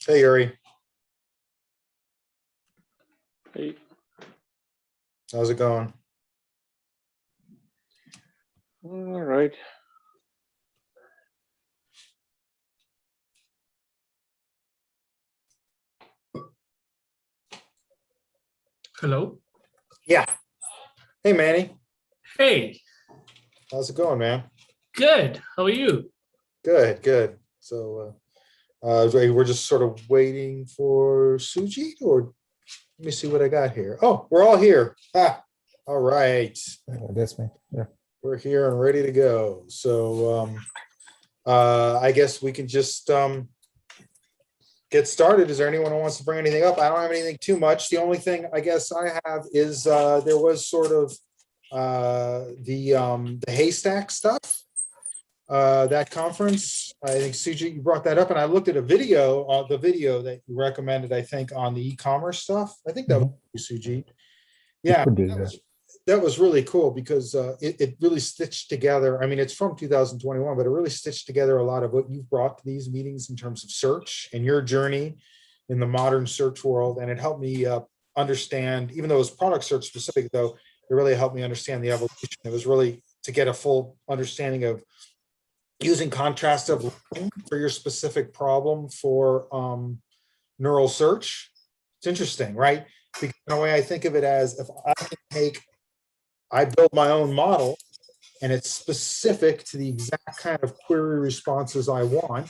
Hey, Yuri. Hey. How's it going? All right. Hello. Yeah. Hey, Manny. Hey, How's it going, man? good. How are you? Good, good. So we're just sort of waiting for Sujit, or let me see what I got here. Oh, we're all here. Ah, all right. That's me. Yeah. We're here and ready to go. So I guess we can just get started. Is there anyone who wants to bring anything up? I don't have anything too much. The only thing I guess I have is there was sort of the haystack stuff. That conference, I think Sujit, you brought that up, and I looked at a video, the video that you recommended, I think, on the e-commerce stuff. I think that was you, Sujit. Yeah, that was really cool because it really stitched together. I mean, it's from 2021, but it really stitched together a lot of what you've brought to these meetings in terms of search and your journey in the modern search world. And it helped me understand, even though it was product search specific, though, it really helped me understand the evolution. It was really to get a full understanding of using contrastive learning for your specific problem for neural search. It's interesting, right? Because in a way I think of it as if I build my own model and it's specific to the exact kind of query responses I want.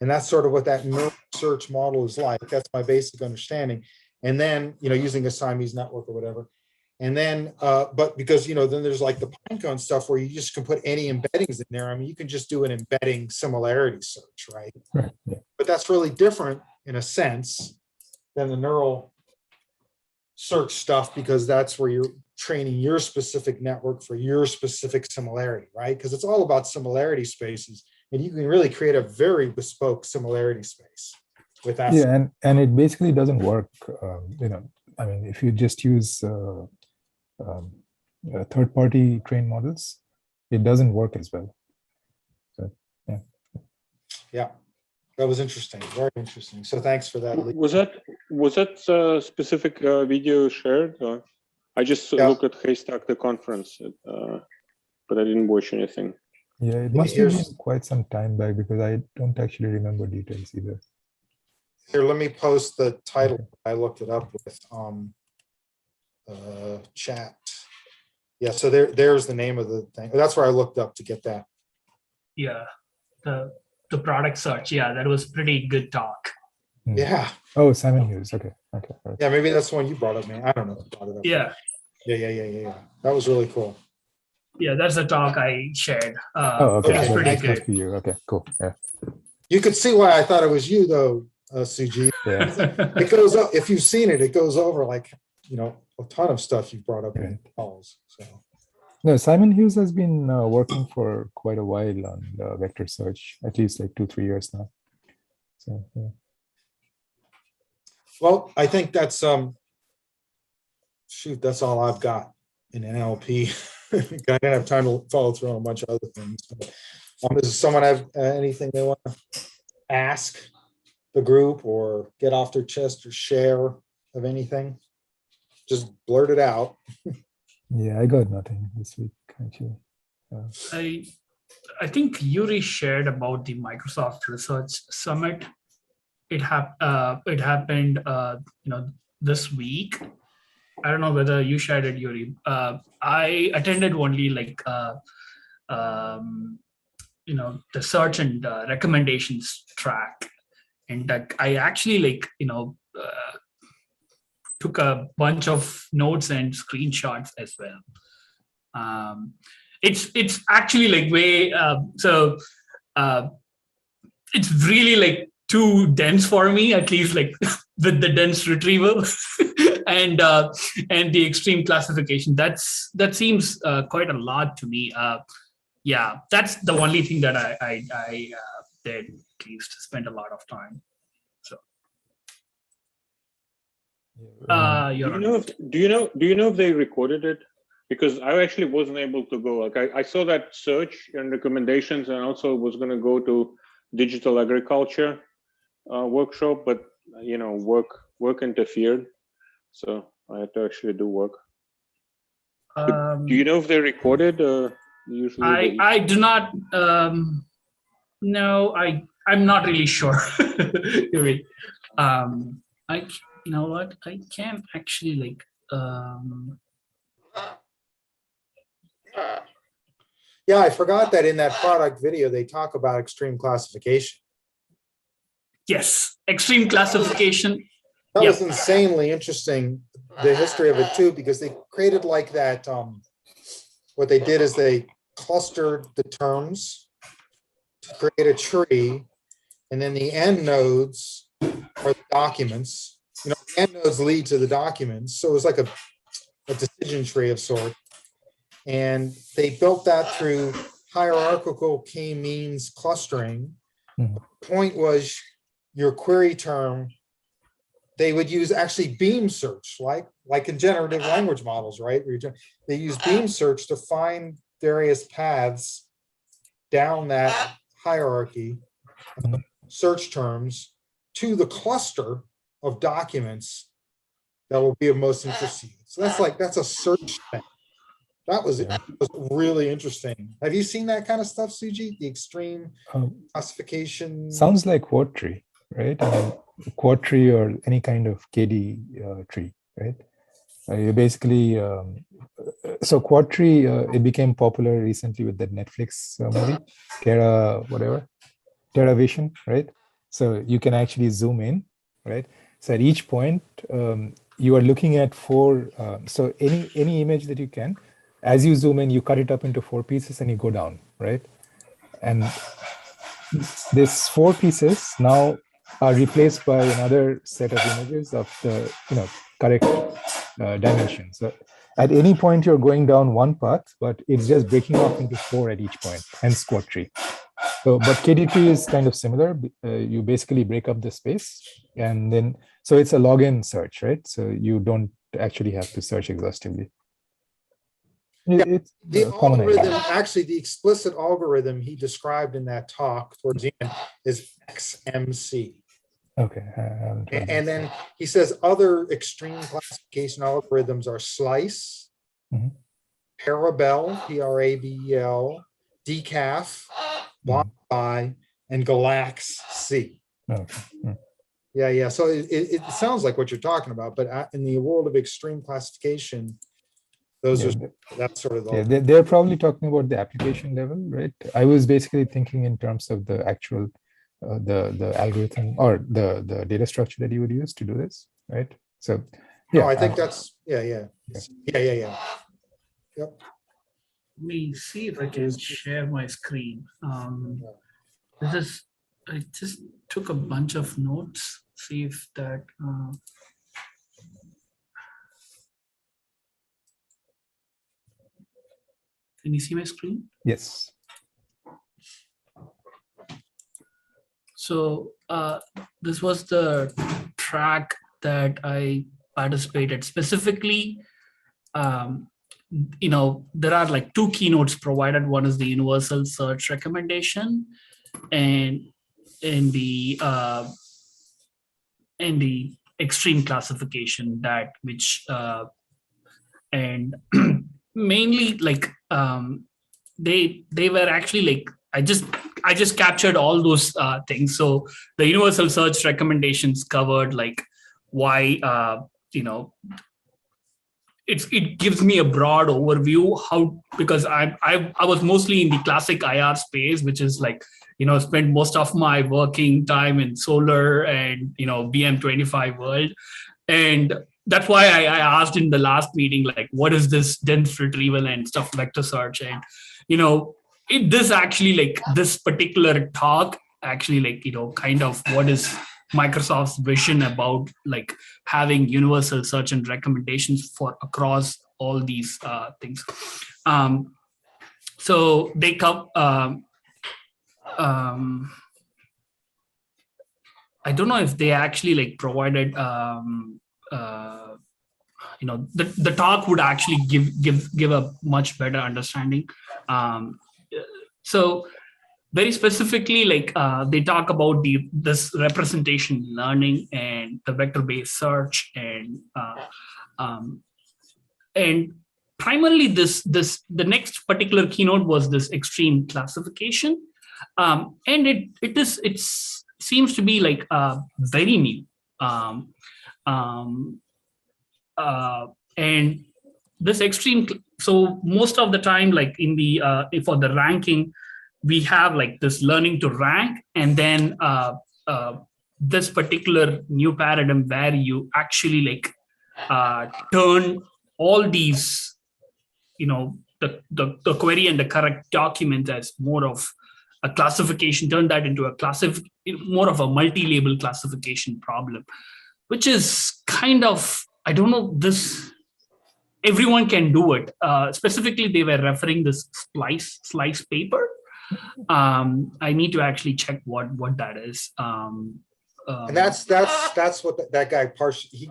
And that's sort of what that neural search model is like. That's my basic understanding. And then, using a Siamese network or whatever. And then, but because, then there's like the pinecone stuff where you just can put any embeddings in there. I mean, you can just do an embedding similarity search, right? Right. Yeah. But that's really different in a sense than the neural search stuff, because that's where you're training your specific network for your specific similarity, right? Because it's all about similarity spaces, and you can really create a very bespoke similarity space with that. Yeah, and it basically doesn't work. I mean, if you just use third-party trained models, it doesn't work as well. So, yeah. Yeah, that was interesting. Very interesting. So thanks for that. Was that specific video shared? Or? I just looked at Haystack, the conference, but I didn't watch anything. Yeah, it must have been quite some time back because I don't actually remember details either. Here, let me post the title. Okay. I looked it up with chat. Yeah, so there's the name of the thing. That's where I looked up to get that. Yeah, the product search. Yeah, that was pretty good talk. Yeah. Oh, Simon Hughes. Okay. Okay. Right. Yeah, maybe that's the one you brought up, man. I don't know. Yeah. Yeah. That was really cool. Yeah, that's the talk I shared. Okay. It was pretty good. For you. Okay, cool. Yeah. You could see why I thought it was you, though, Sujit. Yeah. It goes up. If you've seen it, it goes over like, a ton of stuff you've brought up in calls. So. No, Simon Hughes has been working for quite a while on vector search, at least like 2-3 years now. So, yeah. Well, I think that's that's all I've got in NLP. I didn't have time to follow through on a bunch of other things. But, does someone have anything they want to ask the group or get off their chest or share of anything? Just blurt it out. Yeah, I got nothing this week, actually. I think Yuri shared about the Microsoft Research Summit. It happened, this week. I don't know whether you shared it, Yuri. I attended only like, the search and recommendations track, and that I actually took a bunch of notes and screenshots as well. It's actually like way it's really like too dense for me, at least like with the dense retrieval and the extreme classification. That seems quite a lot to me. Yeah, that's the only thing that I did at least spend a lot of time. Do you know if they recorded it? Because I actually wasn't able to go. Like I saw that search and recommendations, and also was going to go to digital agriculture, workshop, but work interfered, so I had to actually do work. Do you know if they're recorded? Usually I do not. No, I'm not really sure. You know what? I can't actually like. Yeah, I forgot that in that product video, they talk about extreme classification. Yes, extreme classification. That was insanely interesting, the history of it too, because they created like that, what they did is they clustered the terms to create a tree, and then the end nodes are the documents. The end nodes lead to the documents, so it was like a decision tree of sort. And they built that through hierarchical k-means clustering. The point was your query term, they would use actually beam search, like in generative language models, right? They use beam search to find various paths down that hierarchy, search terms, to the cluster of documents that will be of most interest to you. So that's a search thing. That was really interesting. Have you seen that kind of stuff, Suji? The extreme classification? Sounds like word tree, right? Quad tree or any kind of KD tree, right? You basically, so quad tree, it became popular recently with that Netflix movie, TerraVision, right? So you can actually zoom in, right? So at each point, you are looking at four, so any image that you can, as you zoom in, you cut it up into 4 pieces and you go down, right? And these 4 pieces now are replaced by another set of images of the correct dimension. So at any point you're going down one path, but it's just breaking off into 4 at each point, hence quad tree. So, but KD tree is kind of similar. You basically break up the space, and then so it's a login search, right? So you don't actually have to search exhaustively. It's the algorithm, actually the explicit algorithm he described in that talk towards the end is XMC. Okay. And then he says other extreme classification algorithms are slice, Parabel, P-R-A-B-E-L, decaf, BonFi, and Galax-C. Yeah. So it sounds like what you're talking about, but in the world of extreme classification, that's sort of the they're probably talking about the application level, right? I was basically thinking in terms of the actual the algorithm or the data structure that you would use to do this, right? So yeah, I think that's yeah. Yep. Let me see if I can share my screen. I just took a bunch of notes. See if that. Can you see my screen? Yes. So this was the track that I participated. Specifically, there are like 2 keynotes provided. One is the universal search recommendation, and in the extreme classification, and mainly like they were actually like I just captured all those things. So the universal search recommendations covered like why it gives me a broad overview because I was mostly in the classic IR space, which is like spent most of my working time in solar and BM25 world, and that's why I asked in the last meeting, like, what is this dense retrieval and stuff, vector search, and this actually like this particular talk actually like kind of what is Microsoft's vision about like having universal search and recommendations for across all these things. So they come. I don't know if they actually like provided. The talk would actually give a much better understanding. So very specifically, like they talk about this representation learning and the vector-based search, and primarily the next particular keynote was this extreme classification, and it seems to be like very new, and this extreme. So most of the time, like in the for the ranking, we have like this learning to rank, and then this particular new paradigm where you actually like turn all these, the query and the correct document as more of a classification, turn that into more of a multi-label classification problem, which is kind of, I don't know, everyone can do it. Specifically, they were referring this slice paper. I need to actually check what that is. And that's what that guy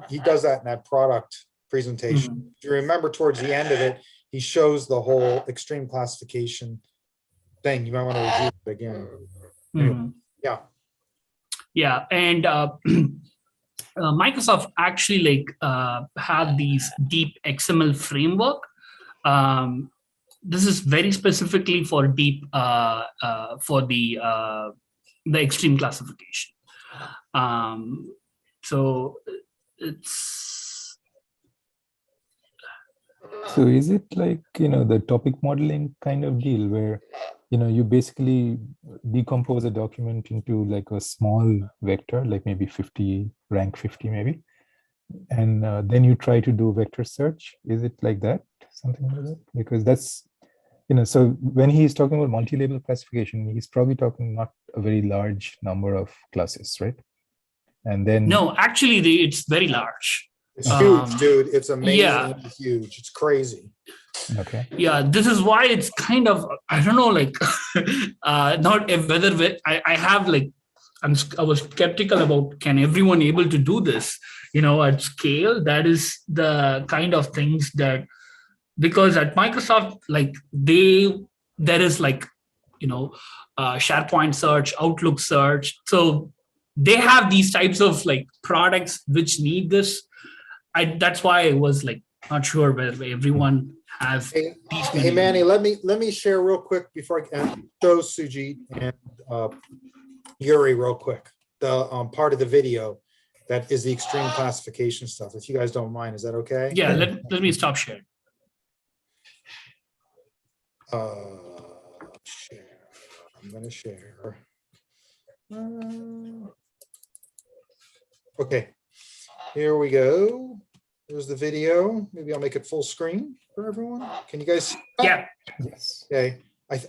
he does that in that product presentation. Mm-hmm. If you remember, towards the end of it, he shows the whole extreme classification thing. You might want to review it again. Mm-hmm. Yeah, and Microsoft actually like have these deep XML framework. This is very specifically for deep for the extreme classification. So it's. So is it like, the topic modeling kind of deal where, you basically decompose a document into like a small vector, like maybe 50, rank 50 maybe, and then you try to do vector search? Is it like that? Something like that? Because that's, so when he's talking about multi-label classification, he's probably talking not a very large number of classes, right? And then no, actually, it's very large. It's huge, dude. It's amazingly huge. It's crazy. Okay. Yeah, this is why it's kind of, I don't know, like not whether I have like, I was skeptical about, can everyone able to do this, at scale? That is the kind of things that, because at Microsoft, like there is like, SharePoint search, Outlook search. So they have these types of like products which need this. That's why I was like not sure whether everyone has. Hey Manny, let me share real quick before I show Sujit and Yuri real quick the part of the video that is the extreme classification stuff. If you guys don't mind, is that okay? Yeah, let me stop sharing. Share. I'm gonna share. Okay, here we go. There's the video. Maybe I'll make it full screen for everyone. Can you guys see that? Yeah. Yes. Okay.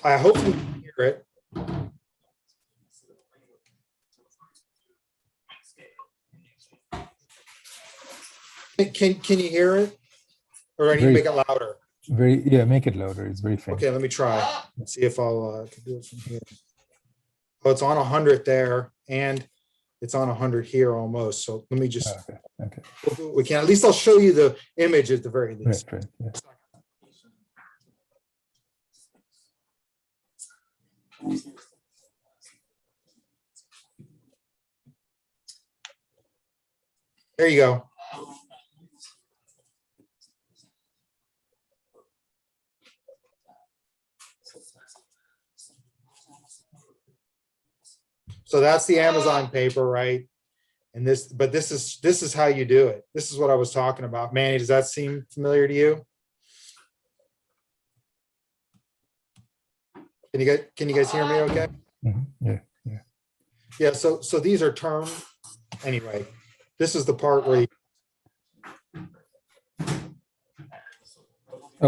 I hope you can hear it. Can you hear it? Or I need to make it louder? Make it louder. It's very faint. Okay, let me try. Let's see if I'll can do it from here. Oh, it's on 100 there, and it's on 100 here almost. So let me just. Okay. We can, at least I'll show you the image at the very least. Right. Yeah. There you go. So that's the Amazon paper, right? And this is how you do it. This is what I was talking about. Manny, does that seem familiar to you? Can you guys hear me okay? Mm-hmm. Yeah, so these are terms. Anyway, this is the part where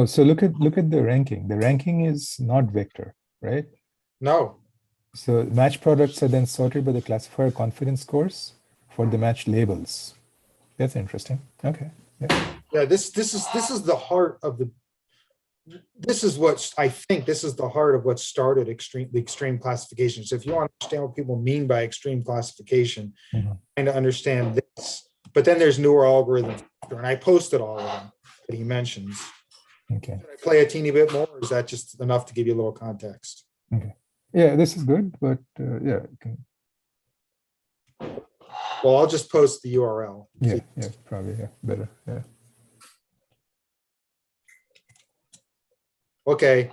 so look at the ranking. The ranking is not vector, right? No. So match products are then sorted by the classifier confidence scores for the match labels. That's interesting. Okay. Yeah, this is the heart of the. This is what I think. This is the heart of what started the extreme classification. So if you want to understand what people mean by extreme classification, trying to understand this, but then there's newer algorithms, and I posted all of them that he mentions. Okay. Can I play a teeny bit more, or is that just enough to give you a little context? Okay. Yeah, this is good, but yeah, you can. Well, I'll just post the URL. Yeah, yeah, probably, yeah, better, yeah. Okay,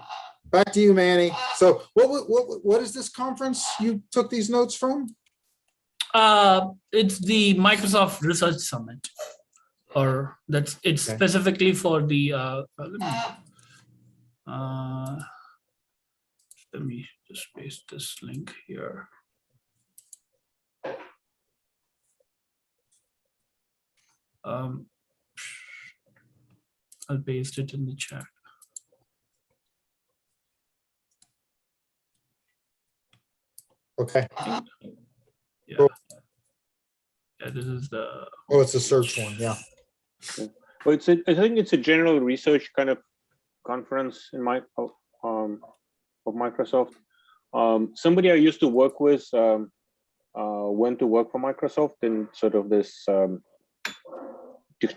back to you, Manny. So what is this conference you took these notes from? It's the Microsoft Research Summit, or it's specifically for the. Let me just paste this link here. I'll paste it in the chat. Okay. Yeah. Cool. Yeah, this is the. Oh, it's a search one. Yeah. Well, I think it's a general research kind of conference in of Microsoft. Somebody I used to work with went to work for Microsoft in sort of this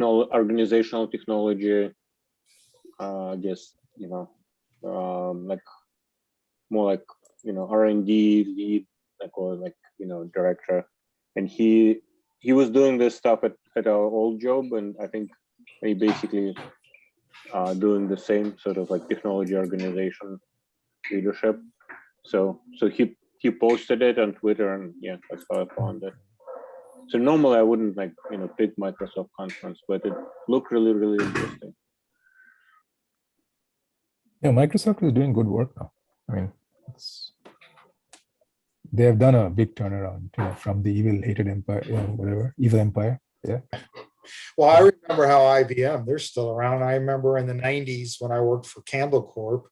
organizational technology, I guess, like more like, R&D lead, or director. And he was doing this stuff at our old job, and I think he basically doing the same sort of like technology organization leadership. So he posted it on Twitter, and yeah, that's how I found it. So normally I wouldn't pick Microsoft conference, but it looked really, really interesting. Yeah, Microsoft is doing good work now. I mean, they have done a big turnaround, from the evil-hated empire, whatever, evil empire. Yeah. Well, I remember how IBM, they're still around. I remember in the 90s when I worked for Campbell Corp,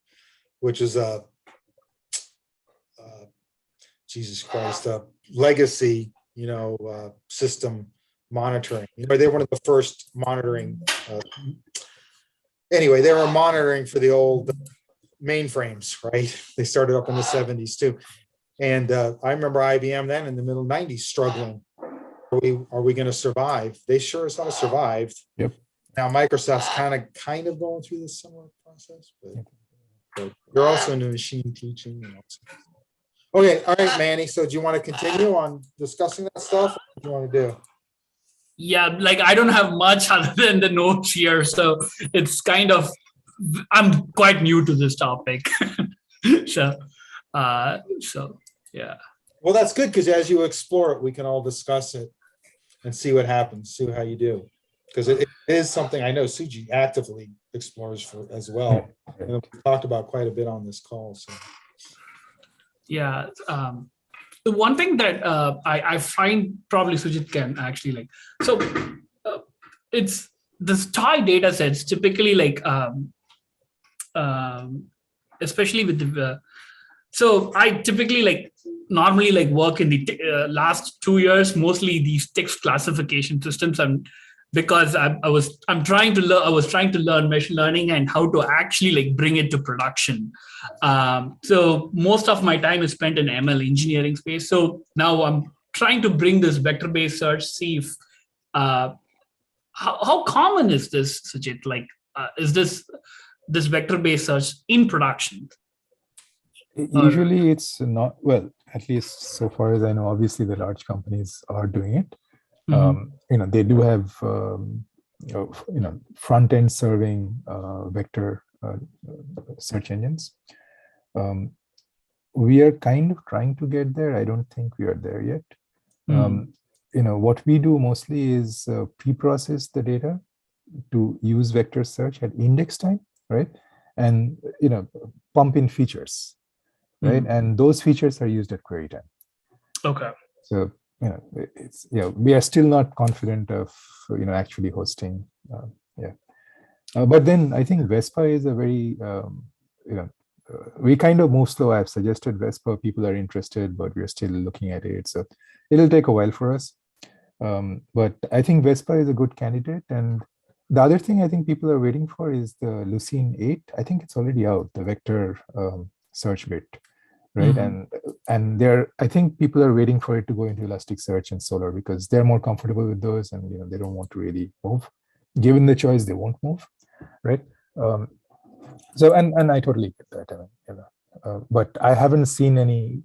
which is a, Jesus Christ, a legacy, system monitoring. They were one of the first monitoring. Anyway, they were monitoring for the old mainframes, right? They started up in the 70s too. And I remember IBM then in the middle 90s struggling. Are we going to survive? They sure as hell survived. Yep. Now Microsoft's kind of going through this similar process, but you're also into machine teaching. Okay, all right, Manny. So do you want to continue on discussing that stuff? What do you want to do? Yeah, I don't have much other than the notes here, so it's kind of, I'm quite new to this topic. So yeah. Well, that's good, because as you explore it, we can all discuss it and see what happens, see how you do. Because it is something I know Suji actively explores for as well. And we talked about quite a bit on this call. So. Yeah. The one thing that I find probably Sujit can actually it's the style data sets typically especially with the so I typically normally work in the last 2 years, mostly these text classification systems, and because I was trying to learn machine learning and how to actually bring it to production. So most of my time is spent in ML engineering space. So now I'm trying to bring this vector-based search, see if how common is this, Sujit? Is this vector-based search in production? Usually it's not, well, at least so far as I know, obviously the large companies are doing it. Mm-hmm. They do have, front end serving vector search engines. We are kind of trying to get there. I don't think we are there yet. What we do mostly is pre-process the data to use vector search at index time, right? And, pump in features. Right, and those features are used at query time. Okay. So we are still not confident of actually hosting. But then I think Vespa is a very we kind of move slow. I've suggested Vespa. People are interested, but we're still looking at it. So it'll take a while for us. But I think Vespa is a good candidate. And the other thing I think people are waiting for is the Lucene 8. I think it's already out, the vector search bit, right? Mm-hmm. And I think people are waiting for it to go into Elasticsearch and Solr because they're more comfortable with those, and they don't want to really move. Given the choice, they won't move, right? So and I totally get that. but I haven't seen any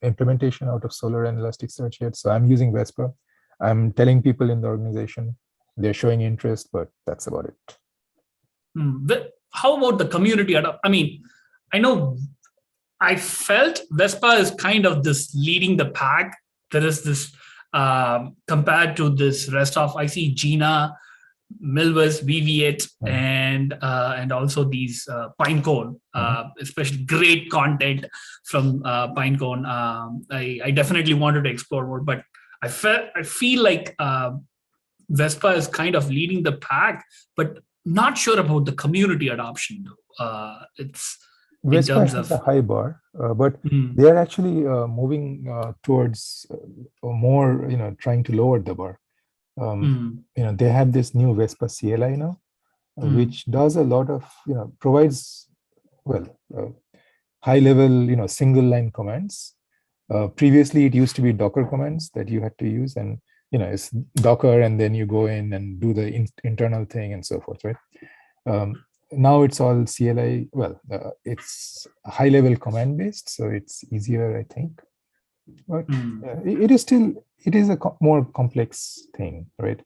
implementation out of Solr and Elasticsearch yet. So I'm using Vespa. I'm telling people in the organization, they're showing interest, but that's about it. How about the community? I mean, I know I felt Vespa is kind of this leading the pack. There is this compared to this rest of, I see Gina, Milvus, VV8, and also these Pinecone, especially great content from Pinecone. I definitely wanted to explore more, but I feel like Vespa is kind of leading the pack, but not sure about the community adoption. It's Vespa has a high bar, but they are actually moving towards more, trying to lower the bar. They have this new Vespa CLI now, which does a lot of, provides, high level, single line commands. Previously, it used to be Docker commands that you had to use, and it's Docker, and then you go in and do the internal thing and so forth, right? Now it's all CLI. It's high level command based, so it's easier, I think. But it is a more complex thing, right?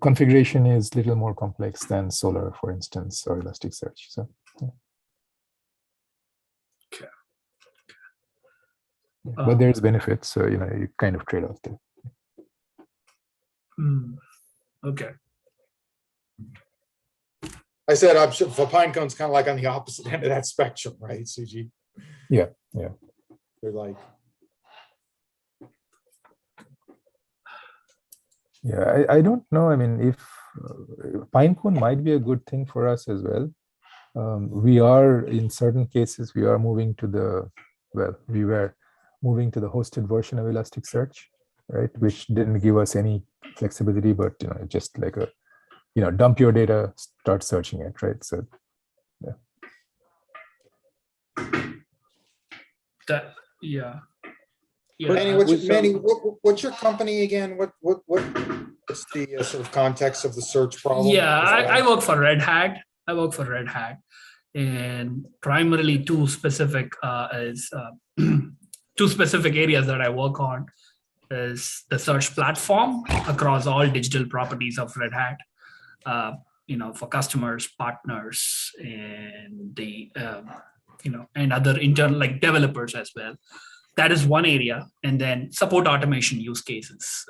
Configuration is a little more complex than Solr, for instance, or Elasticsearch. So, okay. But there's benefits, so you kind of trade off there. Okay. I said for Pinecone's kind of like on the opposite end of that spectrum, right, Suji? Yeah. They're like. Yeah, I don't know. I mean, if Pinecone might be a good thing for us as well. We are, in certain cases, we are moving to the, we were moving to the hosted version of Elasticsearch, right? Which didn't give us any flexibility, but just like a, dump your data, start searching it, right? So, yeah. Yeah. Manny, what's your company again? What's the sort of context of the search problem? Yeah, I work for Red Hat. And primarily two specific areas that I work on is the search platform across all digital properties of Red Hat. For customers, partners, and the and other internal like developers as well. That is one area, and then support automation use cases.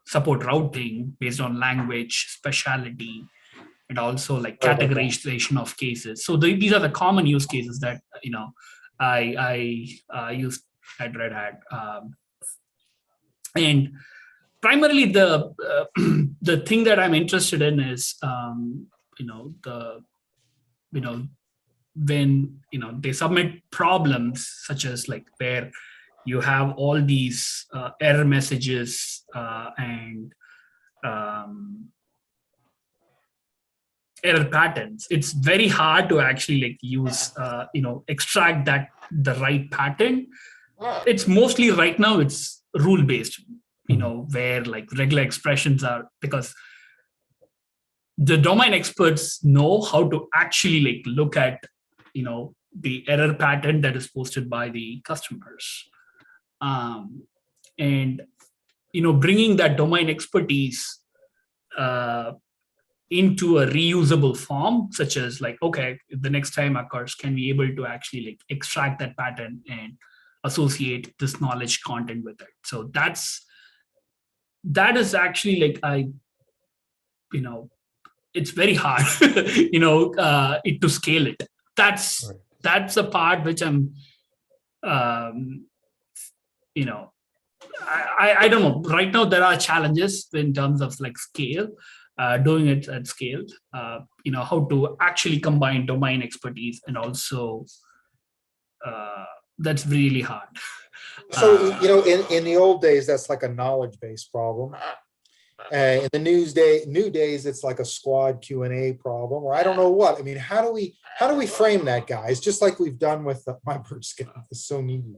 Support routing based on language, specialty, and also like categorization of cases. So these are the common use cases that I use at Red Hat, and primarily the thing that I'm interested in is when they submit problems such as like where you have all these error messages and error patterns. It's very hard to actually like use extract the right pattern. It's mostly right now it's rule based, where like regular expressions are, because the domain experts know how to actually like look at the error pattern that is posted by the customers, and bringing that domain expertise into a reusable form, such as like, okay, if the next time occurs, can we able to actually like extract that pattern and associate this knowledge content with it? So that is actually like it's very hard to scale it. That's the part which I'm I don't know. Right now there are challenges in terms of like scale, doing it at scale, how to actually combine domain expertise, and also that's really hard. So, in the old days, that's like a knowledge-based problem. In the new days, it's like a squad Q&A problem, or I don't know what. I mean, how do we frame that, guys? Just like we've done with my bird is so needy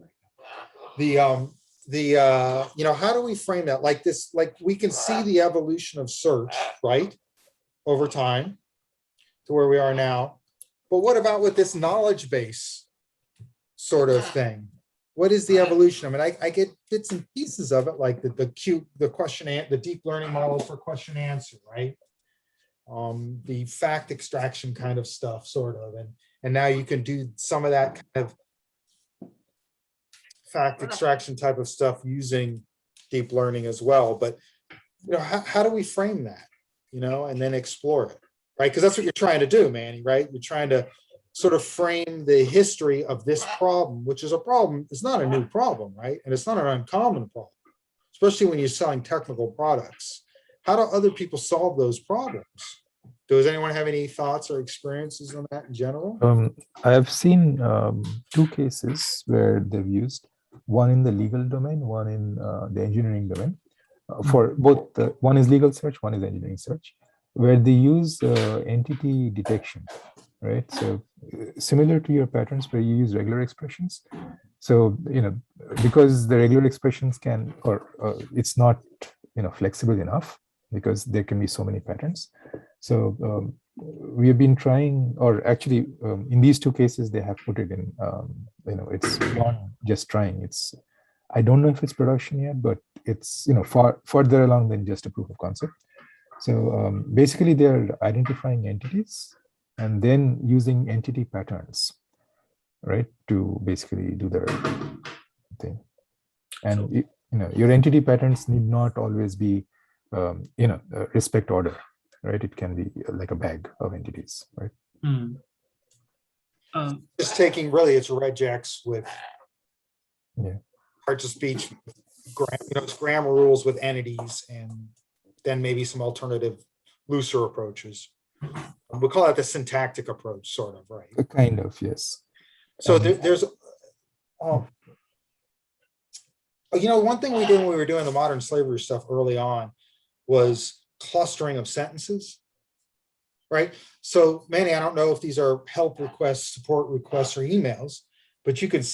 right now. How do we frame that? Like this, like we can see the evolution of search, right, over time to where we are now. but what about with this knowledge base sort of thing? What is the evolution? I mean, I get bits and pieces of it, like the question, the deep learning model for question answer, right? The fact extraction kind of stuff, sort of, and now you can do some of that kind of fact extraction type of stuff using deep learning as well. But you know, how do we frame that, you know, and then explore it, right? Because that's what you're trying to do, Manny, right? You're trying to sort of frame the history of this problem, which is a problem. It's not a new problem, right? And it's not an uncommon problem, especially when you're selling technical products. How do other people solve those problems? Does anyone have any thoughts or experiences on that in general? I have seen 2 cases where they've used, one in the legal domain, one in the engineering domain. For both, one is legal search, one is engineering search, where they use entity detection, right? So similar to your patterns where you use regular expressions. So, you know, because the regular expressions can, or it's not, you know, flexible enough because there can be so many patterns. So we have been trying, or actually in these 2 cases, they have put it in, you know, it's beyond just trying. It's, I don't know if it's production yet, but it's, you know, further along than just a proof of concept. So basically they're identifying entities and then using entity patterns, right, to basically do their thing. And so, you know, your entity patterns need not always be, you know, respect order, right? It can be like a bag of entities, right? Just taking, really, it's regex with parts of speech, you know, it's grammar rules with entities, and then maybe some alternative looser approaches. We'll call that the syntactic approach, sort of, right? Kind of, yes. So there's, you know, one thing we did when we were doing the modern slavery stuff early on was clustering of sentences, right? So, Manny, I don't know if these are help requests, support requests, or emails, but you could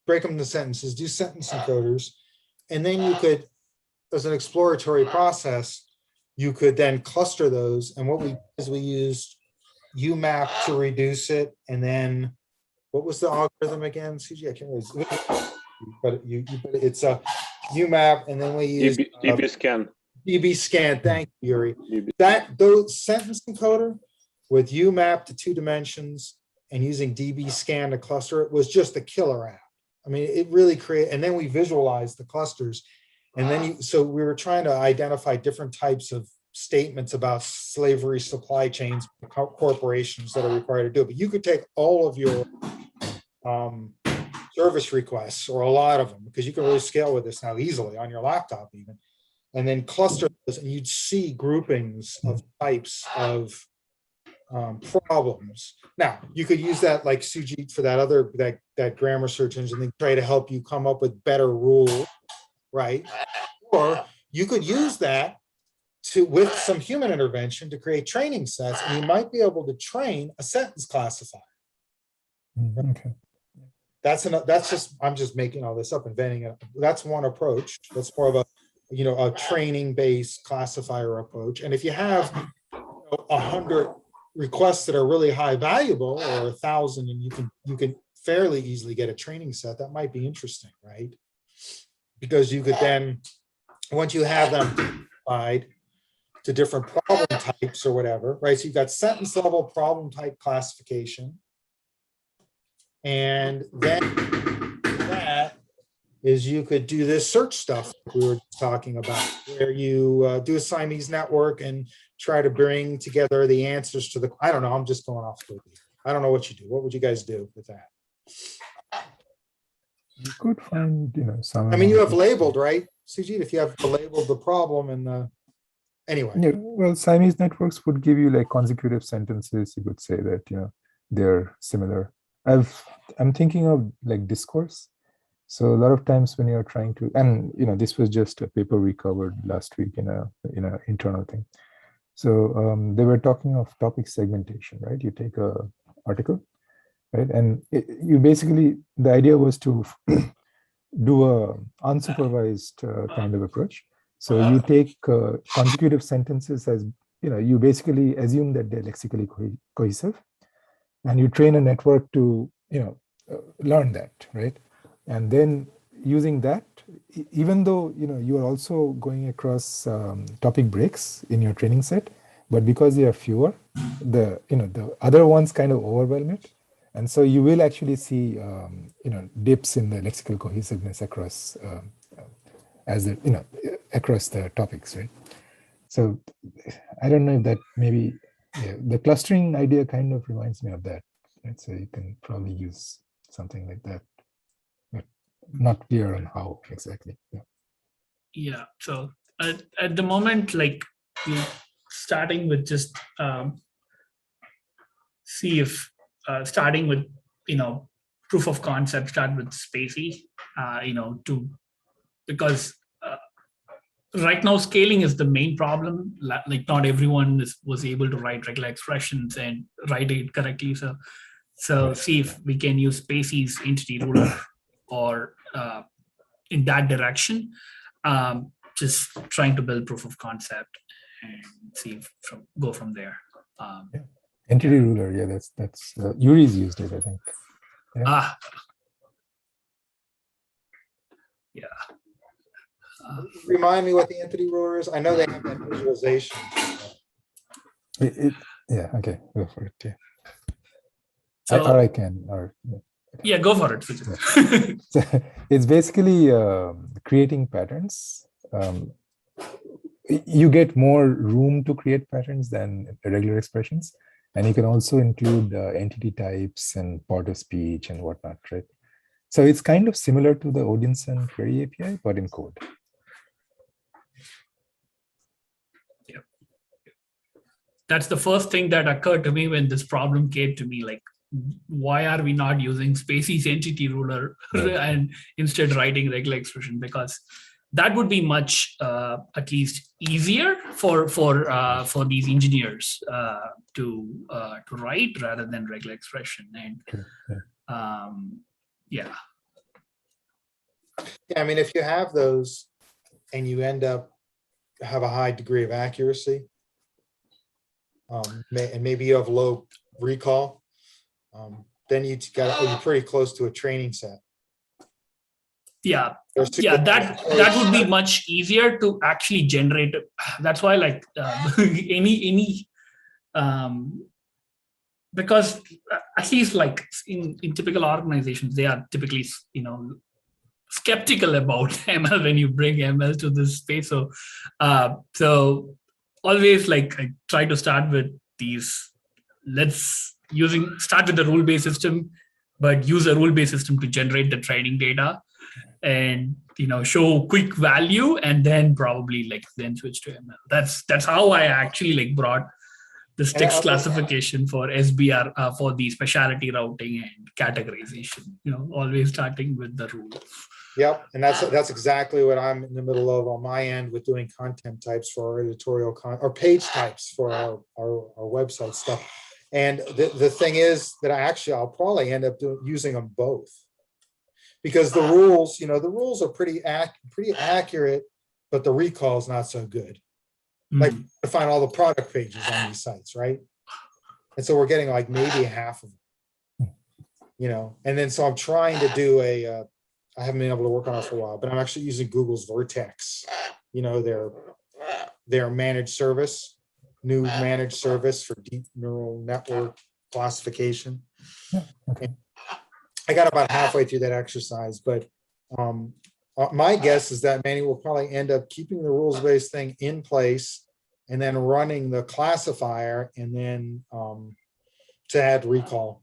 break them into sentences, do sentence encoders, and then you could, as an exploratory process, you could then cluster those. And what we did is we used UMAP to reduce it, and then what was the algorithm again, CG? I can't remember, but it's a UMAP, and then we use DB scan. DB scan. Thank you, Yuri. DB. Those sentence encoder with UMAP to 2 dimensions and using DB scan to cluster it was just a killer app. I mean, it really created, and then we visualized the clusters, and then so we were trying to identify different types of statements about slavery supply chains, corporations that are required to do it. But you could take all of your service requests, or a lot of them, because you can really scale with this now easily on your laptop even, and then cluster those, and you'd see groupings of types of problems. Now you could use that like Sujit for that grammar search engine and try to help you come up with better rules, right? Or you could use that with some human intervention to create training sets, and you might be able to train a sentence classifier. Okay. That's just, I'm just making all this up, inventing it. That's one approach. That's more of a, you know, a training based classifier approach. And if you have 100 requests that are really high valuable, or 1,000, and you can fairly easily get a training set, that might be interesting, right? Because you could then, once you have them applied to different problem types or whatever, right? So you've got sentence level problem type classification. And then that is, you could do this search stuff we were talking about, where you do a Siamese network and try to bring together the answers to the, I don't know, I'm just going off the, I don't know what you do. What would you guys do with that? You could find, you know, some. I mean, you have labeled, right, Sujit? If you have labeled the problem and the, anyway. Yeah, well, Siamese networks would give you like consecutive sentences. You could say that, you know, they're similar. I'm thinking of like discourse. So a lot of times when you're trying to, and you know, this was just a paper we covered last week in a internal thing. So they were talking of topic segmentation, right? You take a article, right? And you basically, the idea was to do a unsupervised kind of approach. So you take consecutive sentences as, you know, you basically assume that they're lexically cohesive. and you train a network to, learn that, right? And then using that, even though, you are also going across topic breaks in your training set, but because they are fewer, the other ones kind of overwhelm it. And so you will actually see, dips in the lexical cohesiveness across, across the topics, right? So I don't know if that maybe, the clustering idea kind of reminds me of that, right? So you can probably use something like that, but not clear on how exactly. Yeah. So at the moment, like we're starting with just see if starting with proof of concept, start with Spacey, because right now scaling is the main problem. Like not everyone was able to write regular expressions and write it correctly. So see if we can use Spacey's entity ruler or in that direction. Just trying to build proof of concept and see if go from there. Entity ruler, yeah, that's Yuri's used it, I think. Yeah. Remind me what the entity ruler is. I know they have that visualization. Yeah, okay, go for it. Yeah. So, or I can, or yeah, go for it. Yeah. So it's basically creating patterns. You get more room to create patterns than regular expressions, and you can also include entity types and part of speech and whatnot, right? So it's kind of similar to the Odinson query API, but in code. Yeah. That's the first thing that occurred to me when this problem came to me. Like, why are we not using Spacey's entity ruler and instead writing regular expression? Because that would be much, at least, easier for these engineers to write rather than regular expression. And yeah. Yeah, I mean, if you have those and you end up have a high degree of accuracy, and maybe you have low recall, then you're pretty close to a training set. Yeah, that would be much easier to actually generate. That's why, like, any because at least like in typical organizations, they are typically skeptical about ML when you bring ML to this space. So so always like I try to start with these. Start with the rule-based system, but use a rule-based system to generate the training data and show quick value, and then probably then switch to ML. That's how I actually brought this text classification for SBR for the specialty routing and categorization. Always starting with the rule. Yep, and that's exactly what I'm in the middle of on my end with doing content types for our editorial or page types for our website stuff. And the thing is that I'll probably end up using them both, because the rules, the rules are pretty accurate, but the recall is not so good. Like to find all the product pages on these sites, right? And so we're getting like maybe half of them, and then so I'm trying to do I haven't been able to work on it for a while, but I'm actually using Google's Vertex, their managed service, new managed service for deep neural network classification. Okay. I got about halfway through that exercise, but my guess is that Manny will probably end up keeping the rules-based thing in place and then running the classifier, and then to add recall,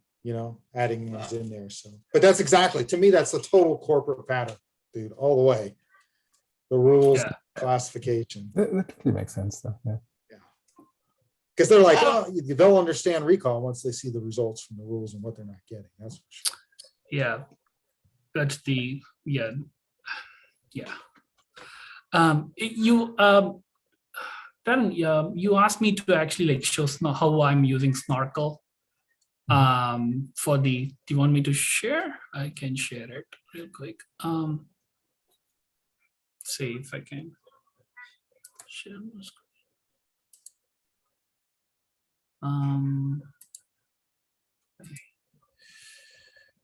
adding things in there. So, but that's exactly, to me, that's the total corporate pattern, dude, all the way. The rules, classification. That totally makes sense, though. Yeah. Because they're like, they'll understand recall once they see the results from the rules and what they're not getting. That's for sure. Yeah, that's the You then you asked me to actually show how I'm using Snorkel for the. Do you want me to share? I can share it real quick. See if I can share my screen.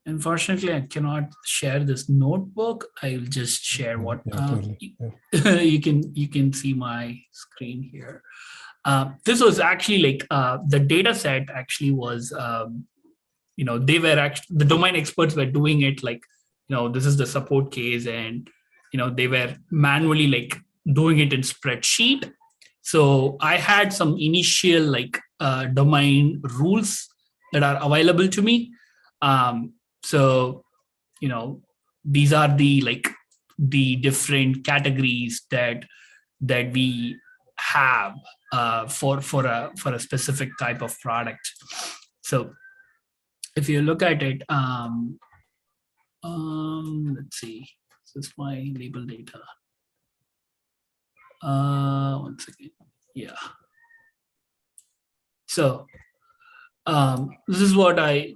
Unfortunately, I cannot share this notebook. I will just share what totally. you can see my screen here. This was actually like the data set actually was, they were actually, the domain experts were doing it like, this is the support case, and, they were manually like doing it in spreadsheet. So I had some initial like domain rules that are available to me. So, these are the like the different categories that we have for a specific type of product. So if you look at it, let's see, this is my label data. One second. Yeah. So this is what I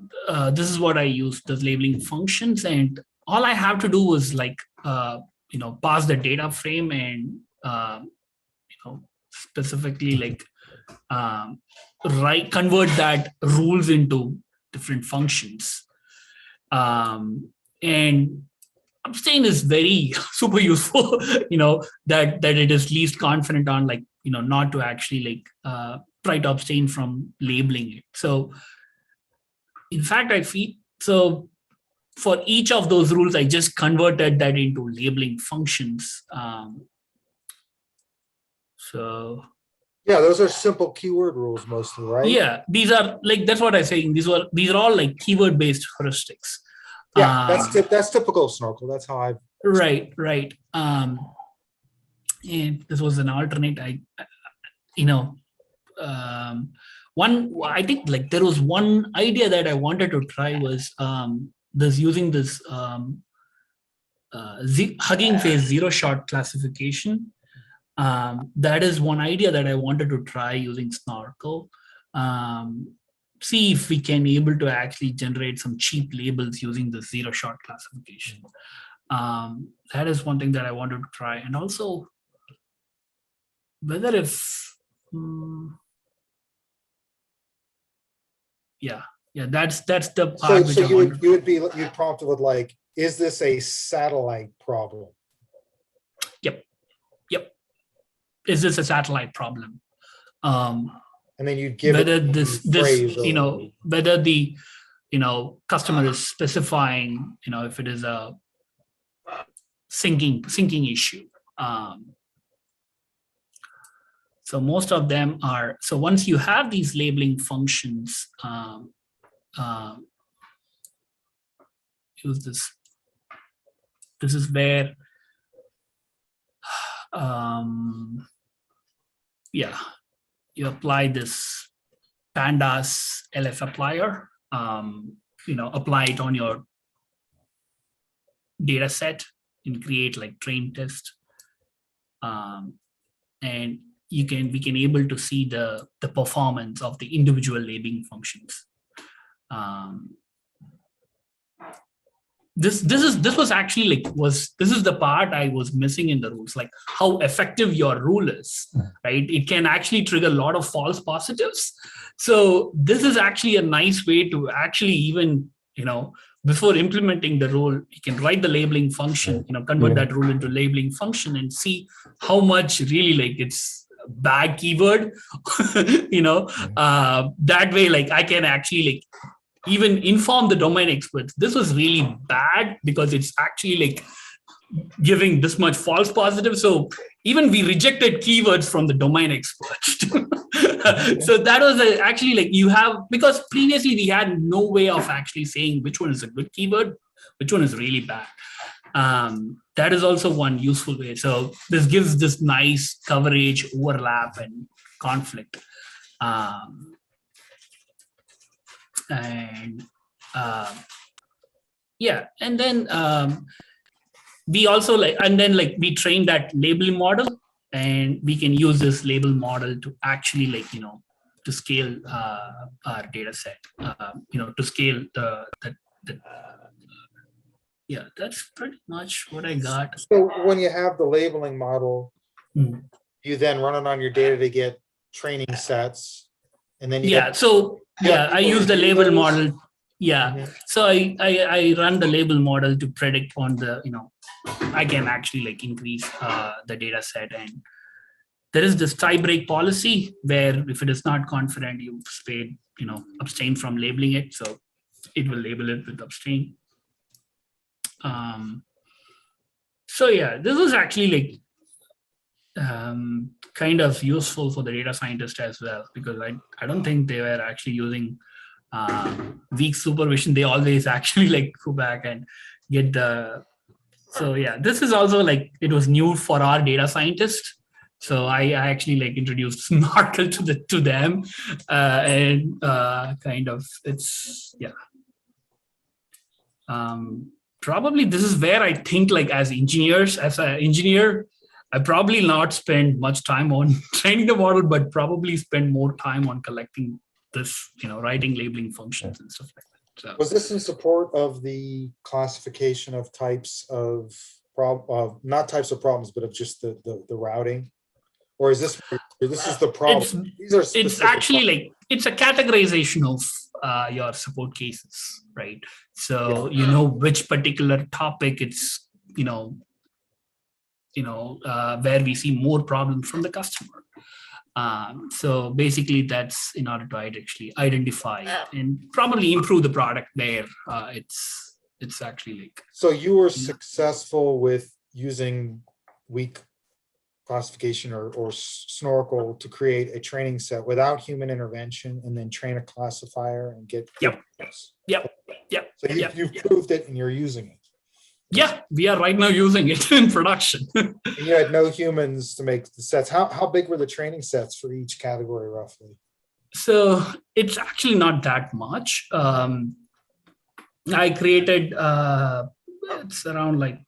use, the labeling functions, and all I have to do is like pass the data frame and specifically like convert that rules into different functions. And abstain is very super useful, that it is least confident on, like, not to actually like try to abstain from labeling it. So in fact, I feel so for each of those rules, I just converted that into labeling functions. So yeah, those are simple keyword rules mostly, right? Yeah, these are like, that's what I'm saying. These are all like keyword based heuristics. Yeah, that's typical of Snorkel. That's how I've right. And this was an alternate. I think like there was one idea that I wanted to try was using this Hugging Face zero shot classification. That is one idea that I wanted to try using Snorkel. See if we can able to actually generate some cheap labels using the zero shot classification. That is one thing that I wanted to try. And also whether if, that's the part. So you'd prompt it with like, is this a satellite problem? Yep. Is this a satellite problem? And then you'd give whether it this whether the customer is specifying if it is a syncing issue. So most of them are, so once you have these labeling functions, use this. This is where you apply this pandas LF applier, apply it on your data set and create like train test. And we can able to see the performance of the individual labeling functions. This was actually like this is the part I was missing in the rules, like how effective your rule is, right? It can actually trigger a lot of false positives. So this is actually a nice way to actually even, before implementing the rule, you can write the labeling function, convert that rule into labeling function and see how much really like it's a bad keyword, that way, like I can actually like even inform the domain experts this was really bad because it's actually like giving this much false positive. So even we rejected keywords from the domain experts. So that was actually like because previously we had no way of actually saying which one is a good keyword, which one is really bad. That is also one useful way. So this gives this nice coverage, overlap, and conflict. And then we also we train that labeling model, and we can use this label model to actually to scale our data set, to scale that's pretty much what I got. So when you have the labeling model, you then run it on your data to get training sets, and then I use the label model. Yeah. Mhm. So I run the label model to predict on the, I can actually like increase the data set. And there is this tie break policy where if it is not confident, you abstain from labeling it. So it will label it with abstain. So yeah, this was actually like kind of useful for the data scientist as well, because I don't think they were actually using weak supervision. They always actually like go back and get the. So yeah, this is also like, it was new for our data scientists. So I actually like introduced Snorkel to them, and kind of it's yeah. Probably this is where I think like as an engineer, I probably not spend much time on training the model, but probably spend more time on collecting this, writing labeling functions and stuff like that. So Was this in support of the classification of types of not types of problems, but of just the routing? Or is this is the problem? These are it's specific actually like, it's a categorization of your support cases, right? So which particular topic it's where we see more problems from the customer. So basically that's in order to actually identify and probably improve the product there. It's actually like. So you were successful with using weak classification or Snorkel to create a training set without human intervention, and then train a classifier and get. Yep. So you've proved it and you're using it. Yeah, we are right now using it in production. And you had no humans to make the sets. How big were the training sets for each category roughly? So it's actually not that much. I created it's around like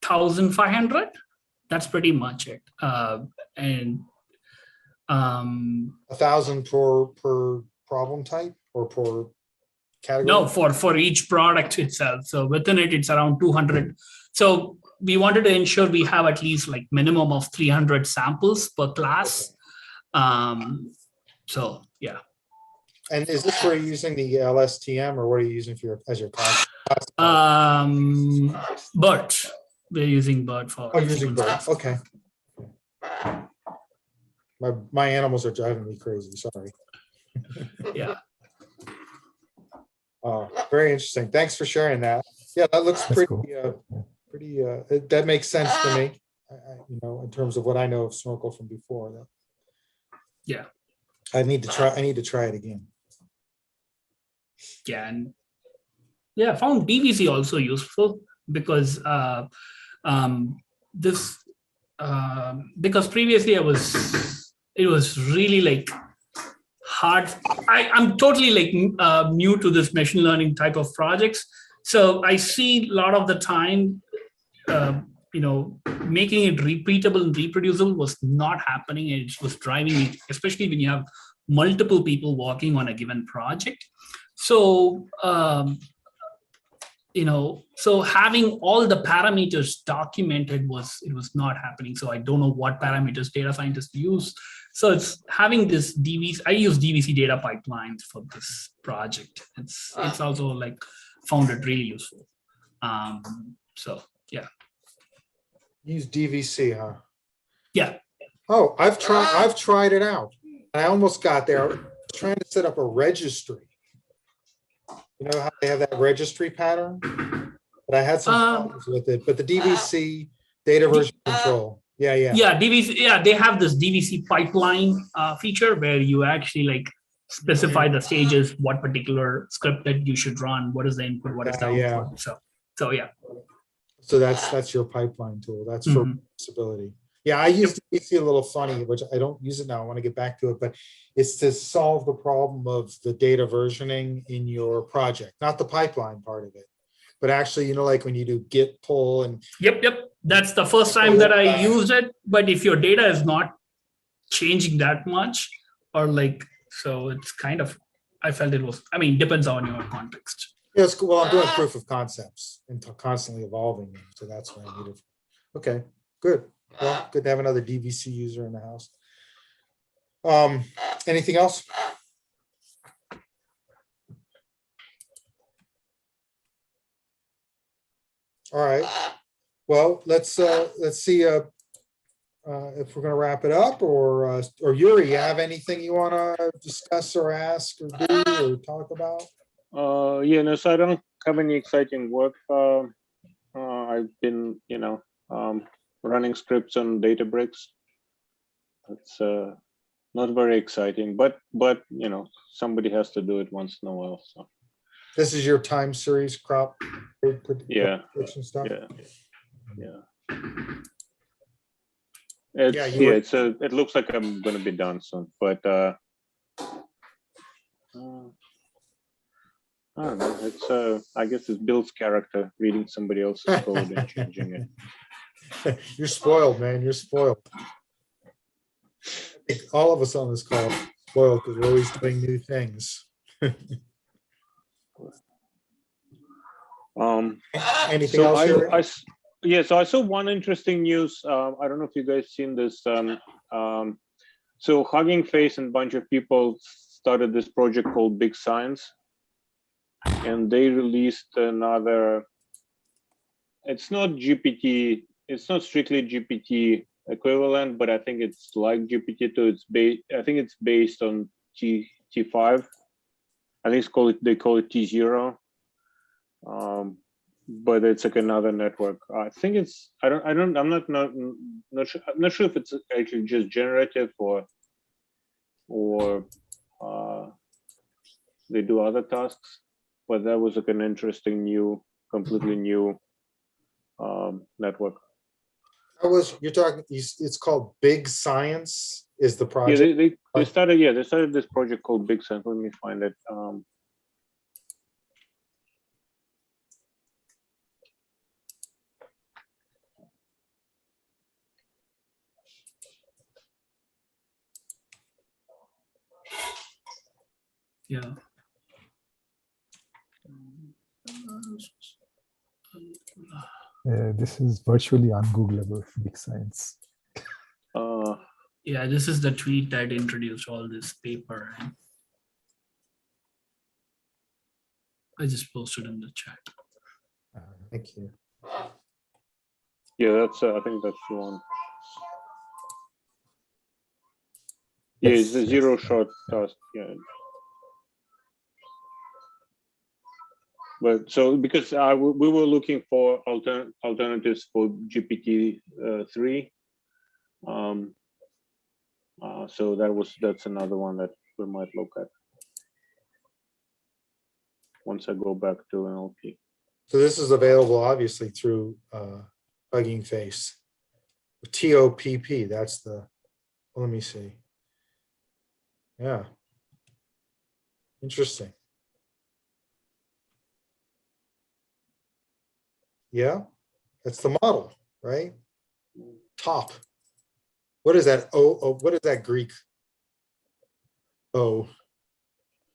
1,500. That's pretty much it. And 1,000 per problem type or per category? No, for each product itself. So within it, it's around 200. So we wanted to ensure we have at least like minimum of 300 samples per class. So yeah. And is this where you're using the LSTM, or what are you using for as your class? BERT. We're using BERT for. Oh, you're using BERT. Okay. My animals are driving me crazy. Sorry. Yeah. Very interesting. Thanks for sharing that. Yeah, that looks pretty, cool. That makes sense to me. In terms of what I know of Snorkel from before. Yeah. I need to try it again. Yeah, and I found DVC also useful because because previously it was really like hard. I'm totally like new to this machine learning type of projects, so I see a lot of the time making it repeatable and reproducible was not happening. It was driving me, especially when you have multiple people working on a given project. So so having all the parameters documented was not happening. So I don't know what parameters data scientists use. So it's having this DVC. I use DVC data pipelines for this project. It's also like found it really useful. So yeah. Use DVC, huh? Yeah. Oh, I've tried it out. I almost got there. I was trying to set up a registry. You know how they have that registry pattern? But I had some problems with it. But the DVC, data version control. Yeah. Yeah, DVC. Yeah, they have this DVC pipeline feature where you actually like specify the stages, what particular script that you should run, what is the input, what is the output. So yeah. So that's your pipeline tool. That's for flexibility. Yeah, I used DVC a little funny, which I don't use it now. I want to get back to it, but it's to solve the problem of the data versioning in your project, not the pipeline part of it, but actually, like when you do git pull and. Yep. That's the first time that I used it. But if your data is not changing that much, or like, so it's kind of, I felt it was, depends on your context. Yes, well, I'm doing proof of concepts and constantly evolving them, so that's what I needed. Okay, good. Well, good to have another DVC user in the house. Anything else? All right. Well, let's see if we're going to wrap it up, or Yuri, you have anything you want to discuss or ask or do or talk about? Yeah, no, so I don't have any exciting work. I've been, running scripts on Databricks. It's not very exciting, but somebody has to do it once in a while. So This is your time series crop yeah, prediction stuff. yeah. It looks like I'm gonna be done soon, but I don't know. It's I guess it builds character, reading somebody else's code and changing it. You're spoiled, man. You're spoiled. I think all of us on this call are spoiled because we're always doing new things. Anything else? So I saw one interesting news. I don't know if you guys seen this. So Hugging Face and a bunch of people started this project called Big Science, and they released another. It's not GPT. It's not strictly GPT equivalent, but I think it's like GPT-2. I think it's based on T5. I think they call it T0. But it's like another network. I think it's. I'm not sure. I'm not sure if it's actually just generative or they do other tasks. But that was like an interesting completely new network. You're talking. It's called Big Science. Is the project? Yeah, they started. Yeah, they started this project called Big Science. Let me find it. Yeah. This is virtually ungoogleable. Big Science. Yeah, this is the tweet that introduced all this paper. Right? I just posted in the chat. Thank you. Yeah, that's. I think that's the one. Yeah, it's a zero-shot task. Yeah. But so because we were looking for alternatives for GPT-3, so that's another one that we might look at once I go back to NLP. So this is available obviously through Hugging Face. TOPP. That's the. Let me see. Yeah. Interesting. Yeah, that's the model, right? Top. What is that? Oh, what is that Greek? Oh,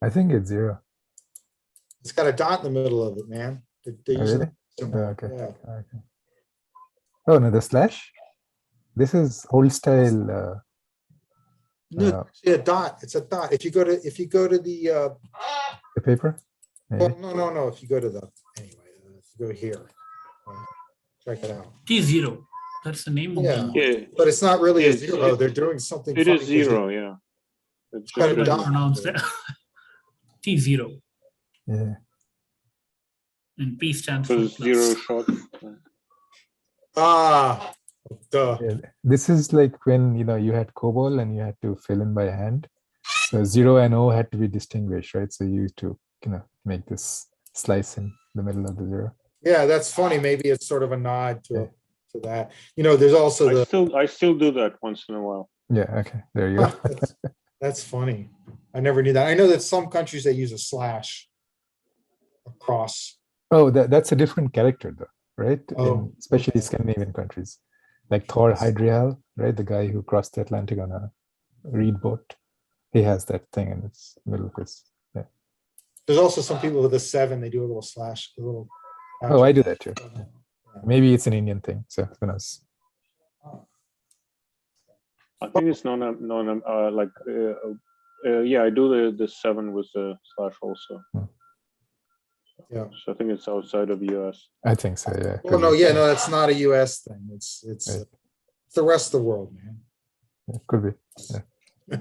I think it's 0. it's got a dot in the middle of it, man. They're using Really? the symbol. Okay. Yeah. Okay. Oh no, the slash. This is old style. No, see a dot. It's a dot. If you go to the paper. Maybe. well, no. If you go to the anyway, if you go here, check it out. T0. That's the name. Yeah. Of the Yeah, But it's not really a It's- 0. They're doing something. it funny is 'cause 0. Yeah, it's got How a do I dot. pronounce that? T0. Yeah. And P stands for because plus. 0 shot. Ah, duh. Yeah, this is like when you had COBOL and you had to fill in by hand. So 0 and O had to be distinguished, right? So you used to make this slice in the middle of the 0. Yeah, that's funny. Maybe it's sort of a nod to that. There's also I still do that once in a while. Yeah. Okay. There you go. that's funny. I never knew that. I know that some countries they use a slash across. Oh, that's a different character though, right? Oh, Especially okay. Scandinavian countries, like Thor Heyerdahl, right? The guy who crossed the Atlantic on a reed boat. He has that thing in its middle of his. Yeah. There's also some people with a 7. They do a little slash. A little. Oh, I do that too. Maybe it's an Indian thing. So who knows? I think it's yeah, I do the 7 with the slash also. Yeah. So I think it's outside of US. I think so. Yeah. Well, no, yeah, no, that's not a US thing. It's Right. it's the rest of the world, man. Yeah, could be. Yeah.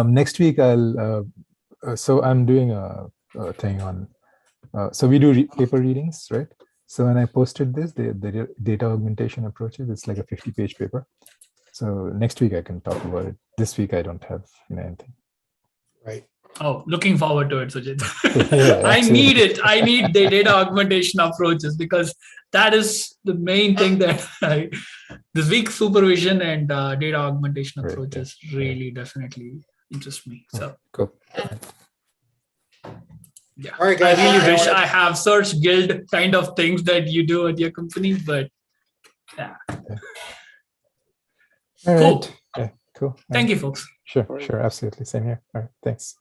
Next week, so I'm doing a thing on, so we do paper readings, right? So when I posted this, the data augmentation approaches, it's like a 50-page paper. So next week I can talk about it. This week I don't have anything. Right. Oh, looking forward to it, Sujit. Yeah, I need absolutely. it. I need the data augmentation approaches because that is the main thing that this week supervision and data augmentation Right, approaches really definitely interest me. So Cool. yeah, All right, guys. I really I wish wanna- I have search guild kind of things that you do at your company, but yeah. All Cool. right. Yeah, cool. Thank you, folks. Sure, All right. sure, absolutely. Same here. All right, thanks.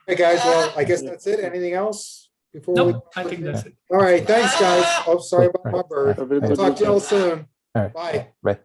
Hey, guys, well, I guess that's it. Anything else before we? Nope, I think that's it. All right, thanks, guys. Oh, sorry Cool. about my All bird. right. I'll talk to you all soon. All right. Bye. Bye.